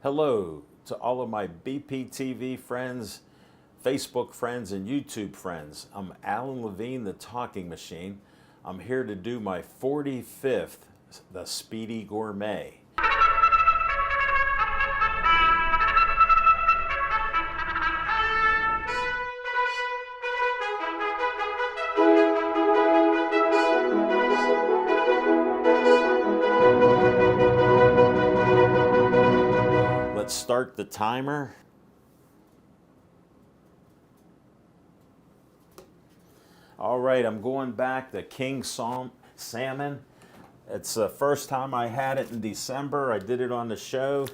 Hello to all of my BPTV friends, Facebook friends, and YouTube friends. I'm Alan Levine, the Talking Machine. I'm here to do my 45th, the Speedy Gourmet. Let's start the timer. All right, I'm going back to King Salmon. It's the first time I had it in December. I did it on the show.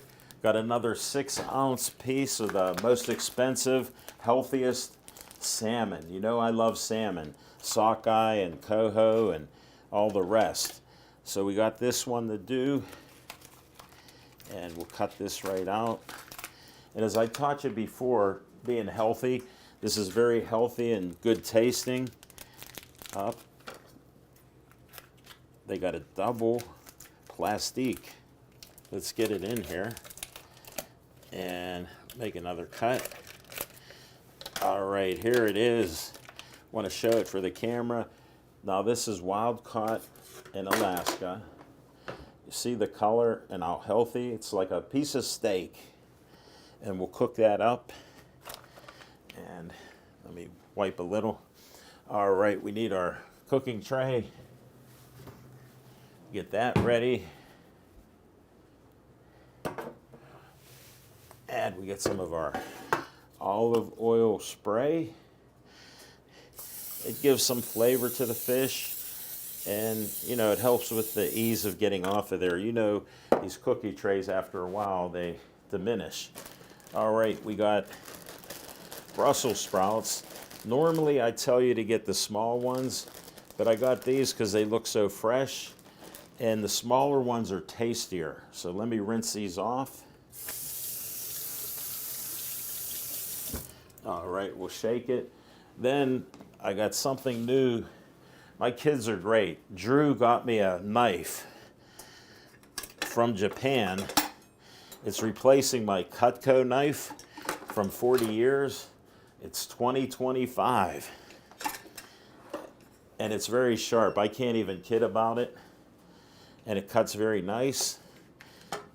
Got another 6-ounce piece of the most expensive, healthiest salmon. You know I love salmon. Sockeye and coho and all the rest. So we got this one to do. And we'll cut this right out. And as I taught you before, being healthy, this is very healthy and good tasting. Up. They got a double plastique. Let's get it in here and make another cut. All right, here it is. Want to show it for the camera. Now this is wild caught in Alaska. You see the color and how healthy? It's like a piece of steak. And we'll cook that up. And let me wipe a little. All right, we need our cooking tray. Get that ready. And we get some of our olive oil spray. It gives some flavor to the fish. And, you know, it helps with the ease of getting off of there. You know, these cookie trays, after a while, they diminish. All right, we got Brussels sprouts. Normally, I tell you to get the small ones, but I got these because they look so fresh, and the smaller ones are tastier. So let me rinse these off. All right, we'll shake it. Then I got something new. My kids are great. Drew got me a knife from Japan. It's replacing my Cutco knife from 40 years. It's 2025. And it's very sharp. I can't even kid about it. And it cuts very nice.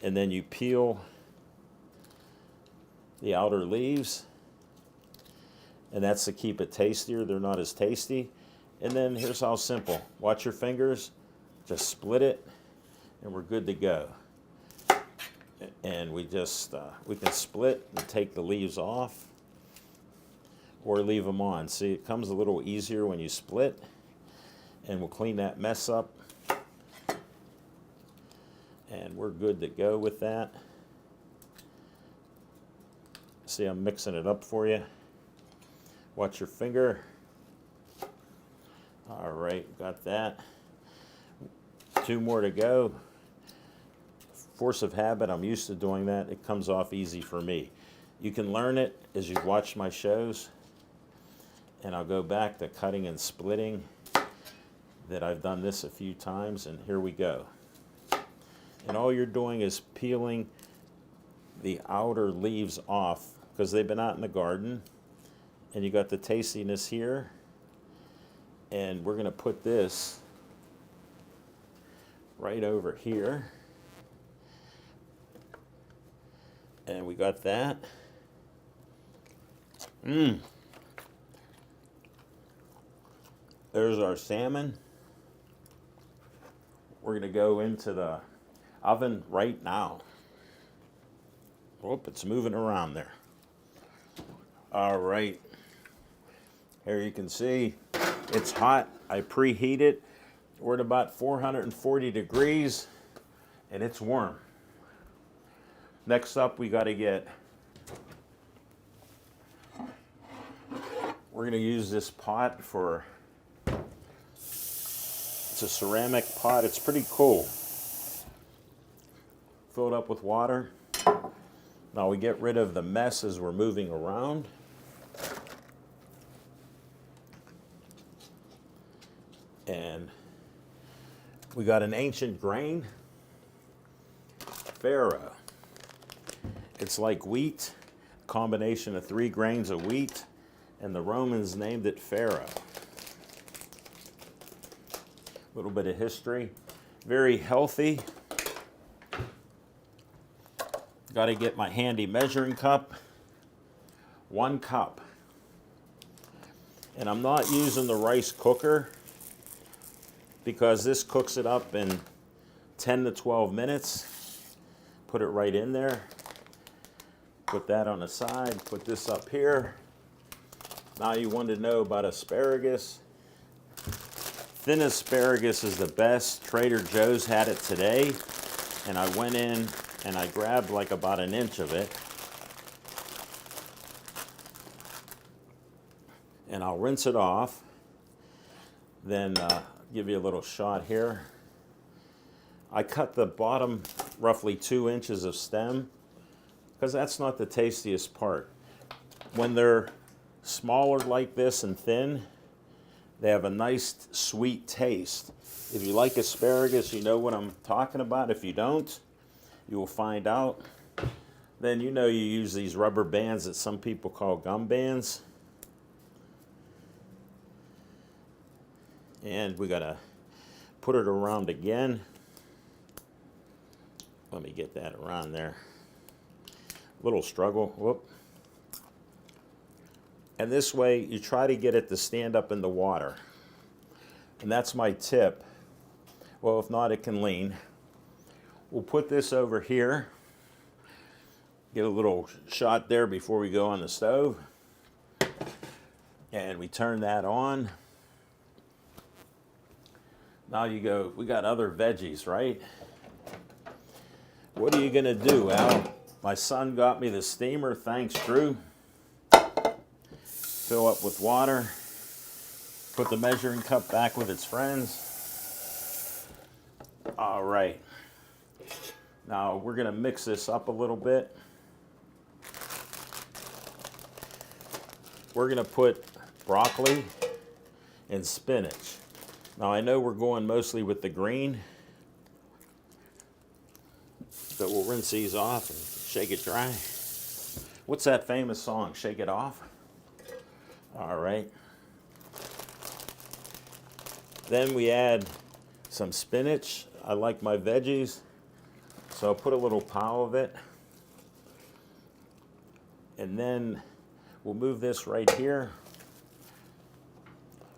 And then you peel the outer leaves. And that's to keep it tastier. They're not as tasty. And then here's how simple. Watch your fingers, just split it, and we're good to go. And we can split and take the leaves off or leave them on. See, it comes a little easier when you split, and we'll clean that mess up. And we're good to go with that. See, I'm mixing it up for you. Watch your finger. All right, got that. 2 more to go. Force of habit, I'm used to doing that. It comes off easy for me. You can learn it as you watch my shows. And I'll go back to cutting and splitting. That I've done this a few times, and here we go. And all you're doing is peeling the outer leaves off because they've been out in the garden. And you got the tastiness here. And we're going to put this right over here. And we got that. There's our salmon. We're going to go into the oven right now. Whoop, it's moving around there. All right. Here you can see. It's hot. I preheat it. We're at about 440 degrees, and it's warm. Next up, we got to get, we're going to use this pot for, it's a ceramic pot. It's pretty cool. Fill it up with water. Now we get rid of the mess as we're moving around. And we got an ancient grain, Pharaoh. It's like wheat, combination of 3 grains of wheat, and the Romans named it farro. A little bit of history. Very healthy. Got to get my handy measuring cup. 1 cup. And I'm not using the rice cooker because this cooks it up in 10 to 12 minutes. Put it right in there. Put that on the side. Put this up here. Now you want to know about asparagus. Thin asparagus is the best. Trader Joe's had it today. And I went in and I grabbed like about 1 inch of it. And I'll rinse it off. Then give you a little shot here. I cut the bottom roughly 2 inches of stem because that's not the tastiest part. When they're smaller like this and thin, they have a nice sweet taste. If you like asparagus, you know what I'm talking about. If you don't, you will find out. Then you know you use these rubber bands that some people call gum bands. And we gotta put it around again. Let me get that around there. Little struggle, whoop. And this way you try to get it to stand up in the water. And that's my tip. Well, if not, it can lean. We'll put this over here. Get a little shot there before we go on the stove. And we turn that on. Now you go, we got other veggies, right? What are you gonna do, Al? My son got me the steamer, thanks, Drew. Fill up with water. Put the measuring cup back with its friends. All right. Now we're gonna mix this up a little bit. We're gonna put broccoli and spinach. Now I know we're going mostly with the green, but we'll rinse these off and shake it dry. What's that famous song, Shake It Off? All right. Then we add some spinach. I like my veggies, so I'll put a little pile of it. And then we'll move this right here.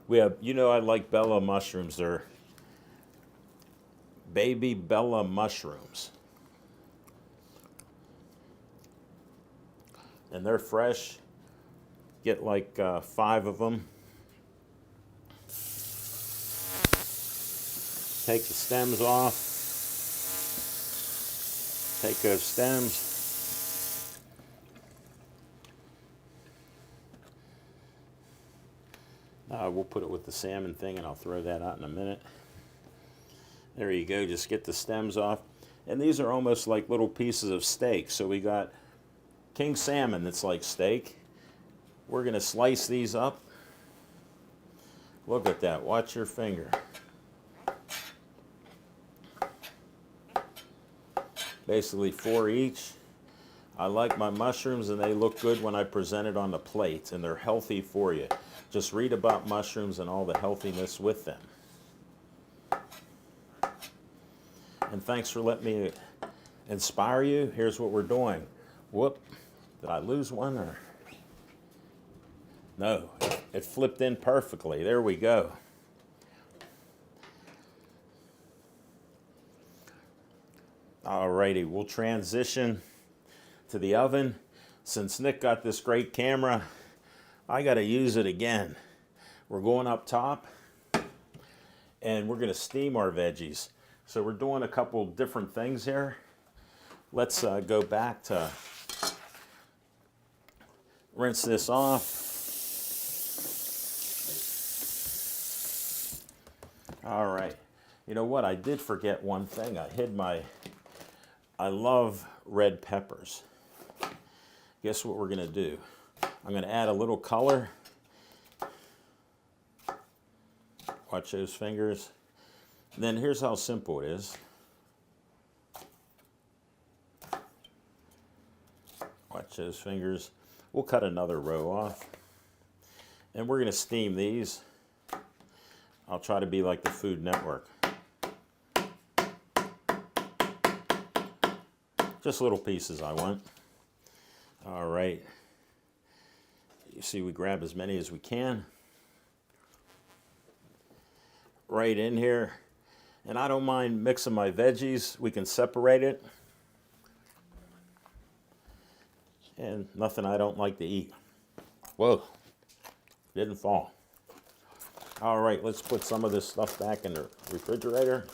We have, you know, I like Bella mushrooms. They're baby Bella mushrooms. And they're fresh. Get like 5 of them. Take the stems off. Take those stems. We'll put it with the salmon thing, and I'll throw that out in a minute. There you go. Just get the stems off. And these are almost like little pieces of steak. So we got king salmon that's like steak. We're going to slice these up. Look at that. Watch your finger. Basically 4 each. I like my mushrooms, and they look good when I present it on the plate, and they're healthy for you. Just read about mushrooms and all the healthiness with them. And thanks for letting me inspire you. Here's what we're doing. Whoop. Did I lose one? Or no, it flipped in perfectly. There we go. Alrighty, we'll transition to the oven. Since Nick got this great camera, I got to use it again. We're going up top, and we're going to steam our veggies. So we're doing a couple different things here. Let's go back to rinse this off. All right. You know what? I did forget one thing. I love red peppers. Guess what we're going to do? I'm going to add a little color. Watch those fingers. And then here's how simple it is. Watch those fingers. We'll cut another row off. And we're going to steam these. I'll try to be like the Food Network. Just little pieces I want. All right. You see, we grab as many as we can. Right in here. And I don't mind mixing my veggies. We can separate it. And nothing I don't like to eat. Whoa, didn't fall. All right, let's put some of this stuff back in the refrigerator.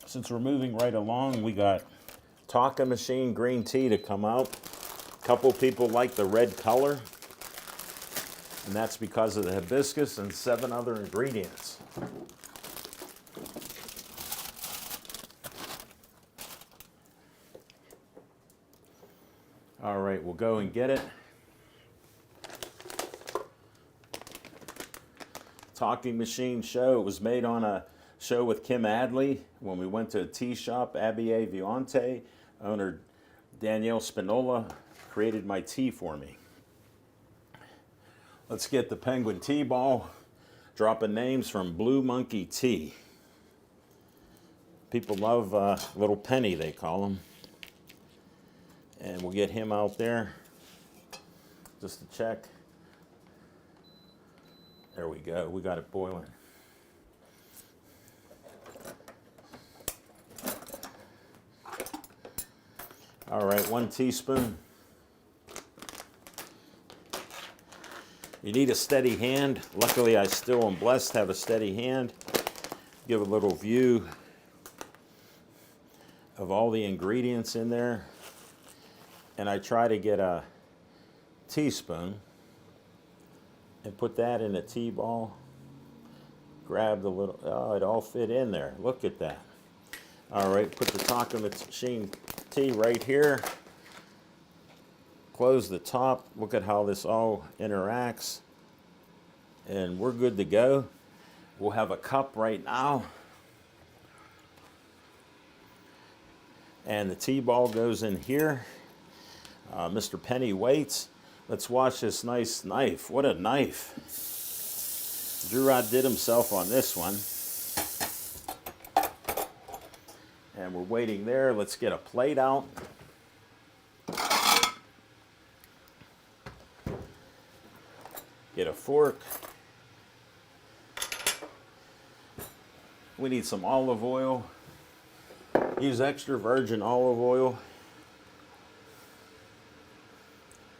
Since we're moving right along, we got Tonka Machine green tea to come out. A couple people like the red color, and that's because of the hibiscus and 7 other ingredients. All right, we'll go and get it. Talking Machine show. It was made on a show with Kim Adley when we went to a tea shop. Abby Viante, owner Danielle Spinola, created my tea for me. Let's get the Penguin Tea Ball. Dropping names from Blue Monkey Tea. People love Little Penny, they call him. And we'll get him out there just to check. There we go. We got it boiling. All right, 1 teaspoon. You need a steady hand. Luckily, I still am blessed to have a steady hand. Give a little view of all the ingredients in there. And I try to get a teaspoon and put that in a tea ball. Grab the little, oh, it all fit in there. Look at that. All right, put the Tonka Machine tea right here. Close the top. Look at how this all interacts. And we're good to go. We'll have a cup right now. And the tea ball goes in here. Mr. Penny waits. Let's watch this nice knife. What a knife. Drew outdid himself on this one. And we're waiting there. Let's get a plate out. Get a fork. We need some olive oil. Use extra virgin olive oil.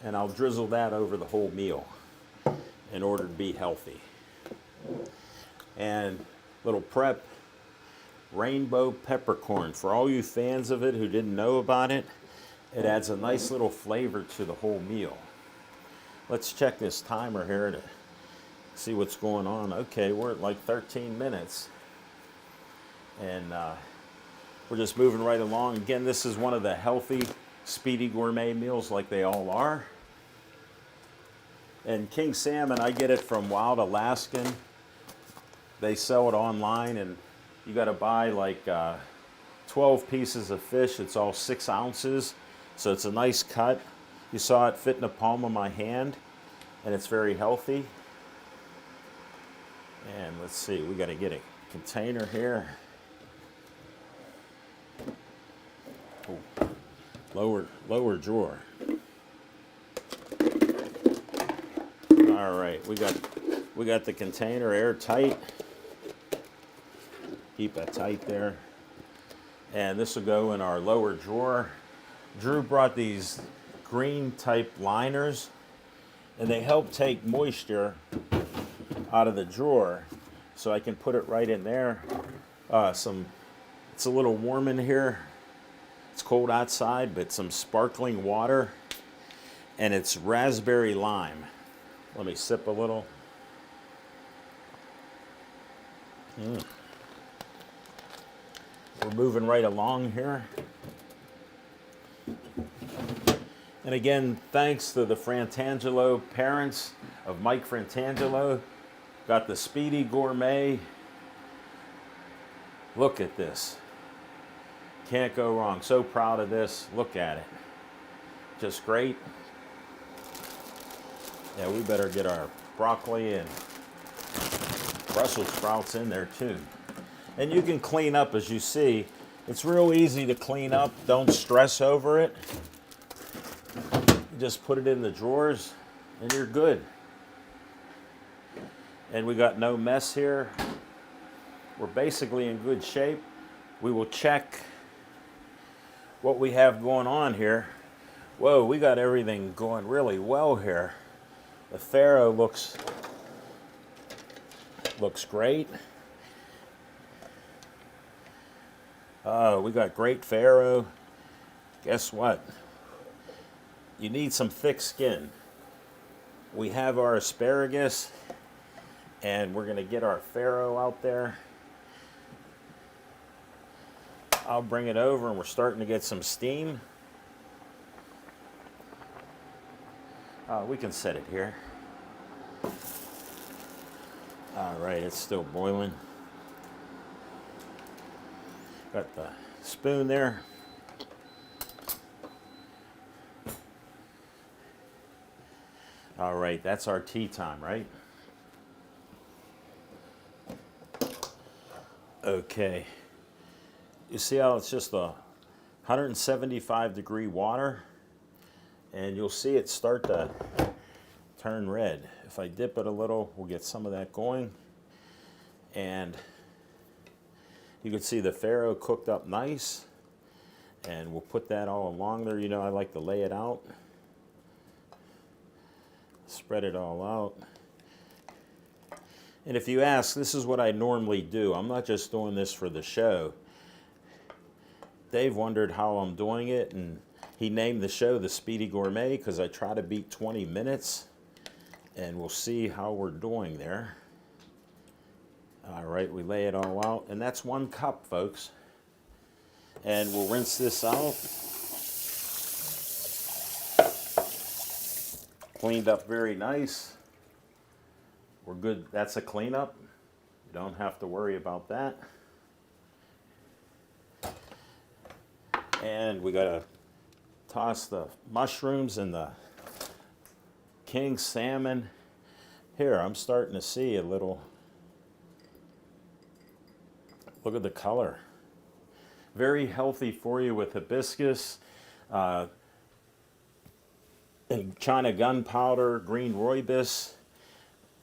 And I'll drizzle that over the whole meal in order to be healthy. And little prep, rainbow peppercorn. For all you fans of it who didn't know about it, it adds a nice little flavor to the whole meal. Let's check this timer here to see what's going on. Okay, we're at like 13 minutes. And we're just moving right along. Again, this is one of the healthy, speedy gourmet meals like they all are. And king salmon, I get it from Wild Alaskan. They sell it online, and you got to buy like 12 pieces of fish. It's all 6 ounces, so it's a nice cut. You saw it fit in the palm of my hand, and it's very healthy. And let's see, we got to get a container here. Oh, lower drawer. All right, we got the container airtight. Keep it tight there. And this will go in our lower drawer. Drew brought these green type liners, and they help take moisture out of the drawer, so I can put it right in there. It's a little warm in here. It's cold outside, but some sparkling water, and it's raspberry lime. Let me sip a little. We're moving right along here. And again, thanks to the Frantangelo parents of Mike Frantangelo. Got the Speedy Gourmet. Look at this. Can't go wrong. So proud of this. Look at it. Just great. Yeah, we better get our broccoli and Brussels sprouts in there too. And you can clean up, as you see. It's real easy to clean up. Don't stress over it. You just put it in the drawers and you're good. And we got no mess here. We're basically in good shape. We will check what we have going on here. Whoa, we got everything going really well here. The farro looks great. We got great farro. Guess what? You need some thick skin. We have our asparagus, and we're gonna get our farro out there. I'll bring it over, and we're starting to get some steam. We can set it here. All right, it's still boiling. Got the spoon there. All right, that's our tea time, right? Okay. You see how it's just a 175-degree water? And you'll see it start to turn red. If I dip it a little, we'll get some of that going. And you can see the farro cooked up nice. And we'll put that all along there. You know, I like to lay it out. Spread it all out. And if you ask, this is what I normally do. I'm not just doing this for the show. Dave wondered how I'm doing it, and he named the show The Speedy Gourmet because I try to beat 20 minutes, and we'll see how we're doing there. All right, we lay it all out, and that's 1 cup, folks. And we'll rinse this out. Cleaned up very nice. We're good. That's a cleanup. You don't have to worry about that. And we gotta toss the mushrooms and the king salmon. Here, I'm starting to see a little. Look at the color. Very healthy for you with hibiscus, and China gunpowder, green rooibos,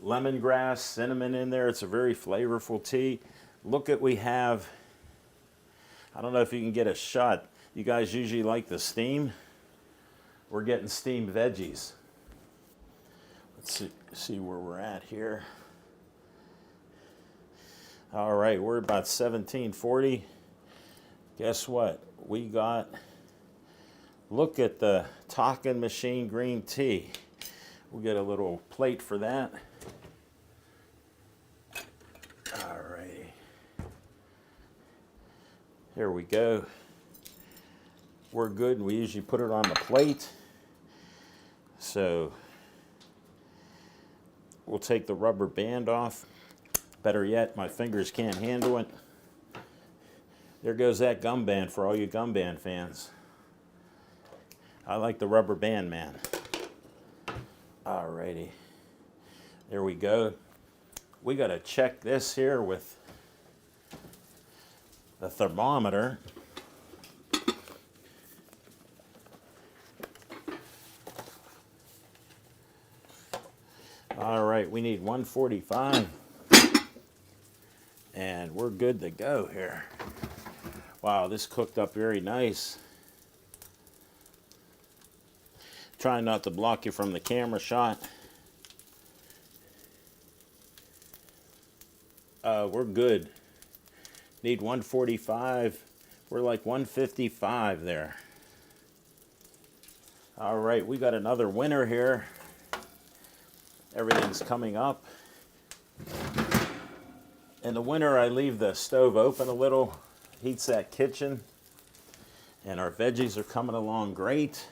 lemongrass, cinnamon in there. It's a very flavorful tea. Look at, we have, I don't know if you can get a shot. You guys usually like the steam. We're getting steamed veggies. Let's see where we're at here. All right, we're about 1740. Guess what? We got, look at the Talking Machine green tea. We'll get a little plate for that. All righty. Here we go. We're good. We usually put it on the plate. So we'll take the rubber band off. Better yet, my fingers can't handle it. There goes that gum band for all you gum band fans. I like the rubber band, man. Alrighty. There we go. We got to check this here with the thermometer. All right, we need 145. And we're good to go here. Wow, this cooked up very nice. Trying not to block you from the camera shot. We're good. Need 145. We're like 155 there. All right, we got another winner here. Everything's coming up. In the winter, I leave the stove open a little, heats that kitchen, and our veggies are coming along great.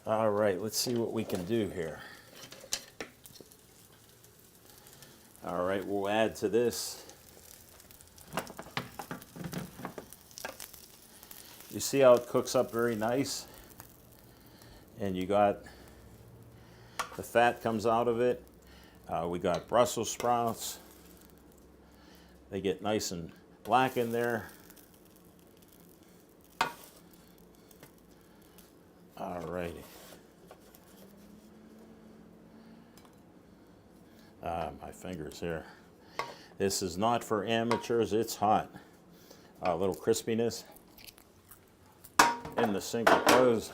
All right, let's see what we can do here. All right, we'll add to this You see how it cooks up very nice? And you got the fat comes out of it. We got Brussels sprouts. They get nice and black in there. All righty. My fingers here. This is not for amateurs, it's hot. A little crispiness in the single pose.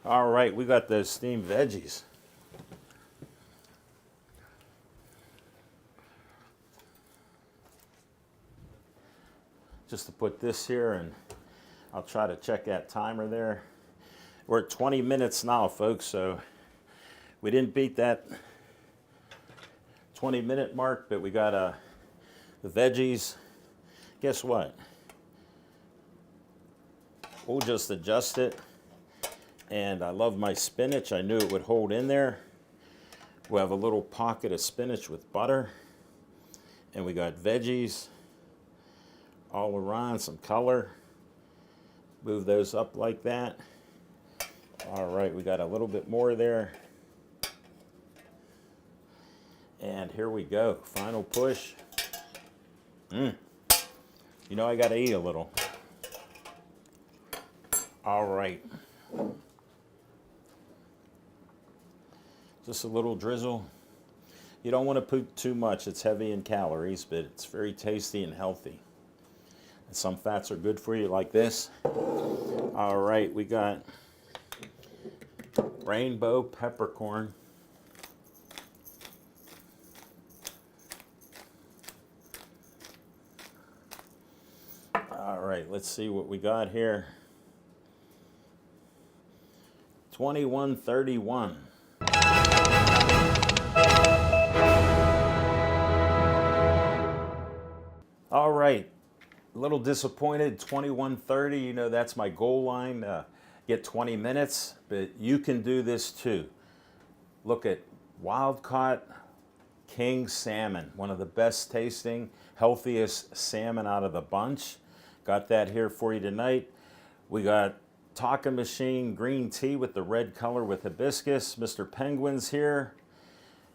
All right, we got those steamed veggies. Just to put this here, and I'll try to check that timer there. We're at 20 minutes now, folks, so we didn't beat that 20-minute mark, but we got the veggies. Guess what? We'll just adjust it. And I love my spinach. I knew it would hold in there. We have a little pocket of spinach with butter. And we got veggies all around, some color. Move those up like that. All right, we got a little bit more there. And here we go, final push. You know I gotta eat a little. All right. Just a little drizzle. You don't want to put too much, it's heavy in calories, but it's very tasty and healthy. And some fats are good for you, like this. All right, we got rainbow peppercorn. All right, let's see what we got here. 2131. All right, a little disappointed, 21:30. You know, that's my goal line, get 20 minutes, but you can do this too. Look at wild-caught king salmon, one of the best tasting, healthiest salmon out of the bunch. Got that here for you tonight. We got Taka Machine green tea with the red color with hibiscus. Mr. Penguin's here.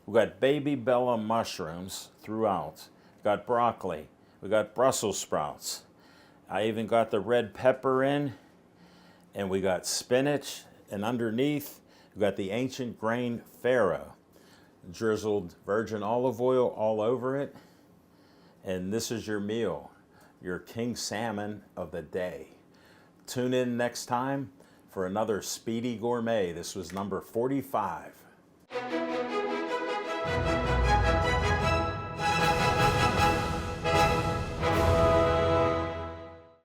We got baby Bella mushrooms throughout. Got broccoli. We got Brussels sprouts. I even got the red pepper in. And we got spinach. And underneath, we got the ancient grain farro. Drizzled virgin olive oil all over it. And this is your meal. Your king salmon of the day. Tune in next time for another Speedy Gourmet. This was number 45.